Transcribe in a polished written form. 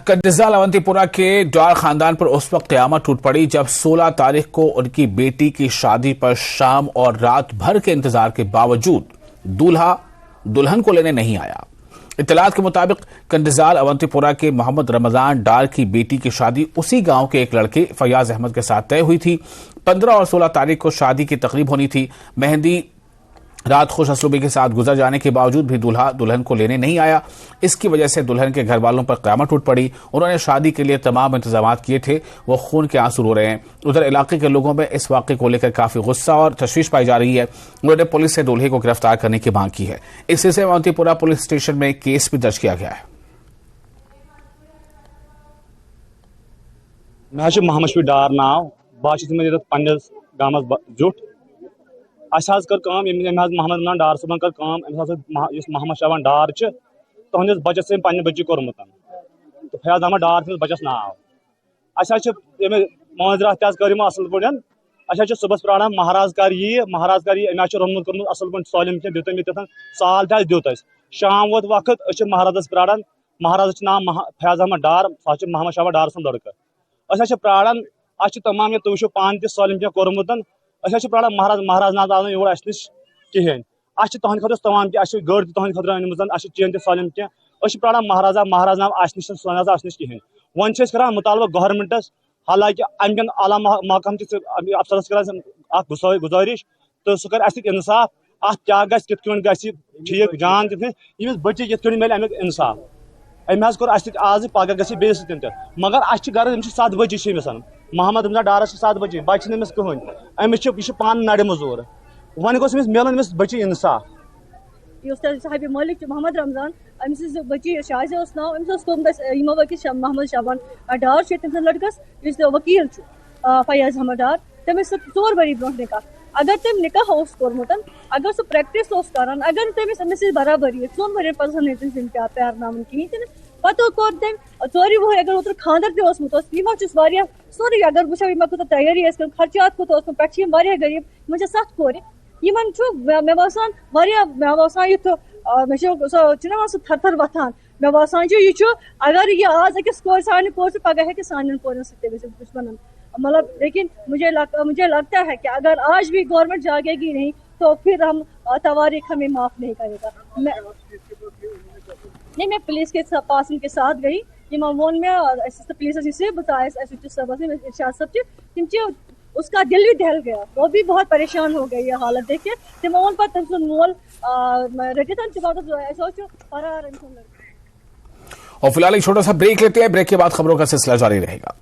कंडिजा अवंतीपुरा के डार खानदान पर उस वक्त क़यामत टूट पड़ी जब 16 तारीख को उनकी बेटी की शादी पर शाम और रात भर के इंतजार के बावजूद दूल्हा दुल्हन को लेने नहीं आया। इत्तलात के मुताबिक कंडिजाल अवंतीपुरा के मोहम्मद रमजान डार की बेटी की शादी उसी गांव के एक लड़के फयाज अहमद के साथ तय हुई थी। 15 और 16 तारीख को शादी की तकरीब होनी थी। मेहंदी रात खुश असलूबी के साथ गुजर जाने के बावजूद भी दूल्हा दुल्हन को लेने नहीं आया। इसकी वजह से दुल्हन के घर वालों पर क़यामत टूट पड़ी। उन्होंने शादी के लिए तमाम इंतजाम किए थे, वो खून के आंसू रो रहे हैं। उधर इलाके के लोगों में इस वाक़े को लेकर काफी गुस्सा और तशवीश पाई जा रही है। उन्होंने पुलिस से दूल्हे को गिरफ्तार करने की मांग की है। इस सिलसिले में अवंतीपुरा पुलिस स्टेशन में केस भी दर्ज किया गया है। मोहम्मद शफी डार नाव पन्नस गामस जुट कर मोहम्मद रमजान डार सबन कर मोहम्मद शबान डार तुहस बचस पे बच्चे कोर्मुत तो फयाज अहमद डार तमिस बचस नाव माजरात कर असल पे सुबह प्राण महाराज कर रोनमुत कर्मुत असल पे सालिम दित साल दित शाम वोत वक्त महाराज प्राण महाराज नाम फयाज अहमद डार सह मोहम्मद शबान डार सुन लड़का प्राण तमाम तुम पान सालिम कोर्मुत प्राण महाराज नाज आव योर नश कहें तुहद खत तमाम गड़ तुहद खत अनम चेन सालिम कह प्राण महाराज नाव नश नश कहें वन कर मुतालबा गवर्नमेंटस हालांकि अमेन आला महकम अफसरस कर गुजारिश तो सह कर इंसाफ अत क्या गि ठीक जान दिस बच्चे कित मिल अमुक इंसाफ अमे आज पगह गि बेस मगर घर 7 बजे मोहम्मद रमजान डारस 7 बजे बच्चे नमिस कहन अमिस पान नड़ मजूर वन गोस मिलन बच्चे इंसाफ साहिब मालिक मोहम्मद रमजान अमिस बच्चे शाजा नाव अमिस वकील मोहम्मद शबान डार तम लड़कस वकील फयाज अहमद डार तमिस 4 वरी ब्रोह निकाह अगर तम निकाह कोर्मुत अगर सह प्रैक्टिस करान अगर तमिस अमिस बराबरी 4 वर पे प्यार नाम कहें पतो कोर तम 4 वह अगर ओतर खानदर तह सोरी अगर वो कूत तैयारी खर्चात कूत पे गरीब मुझे 7 कोर मे बासान युथ मे सह थर थर वथान मे बासान अगर यह आज अकिस कोर सान कोर पगह हे सान कोरन दुश्मन मतलब लेकिन मुझे लगता है कि अगर आज भी गवर्नमेंट जागेगी नहीं तो फिर हम तवारीख हमें माफ नहीं करेगा। मैं पुलिस के पास उनके साथ गई वोन में पुलिस से बताया सब उसका दिल भी दहल गया, वो भी बहुत परेशान हो गई ये हालत देख के तम ओन पे मोल रटित और फिलहाल एक छोटा सा ब्रेक लेते हैं। ब्रेक के बाद खबरों का सिलसिला जारी रहेगा।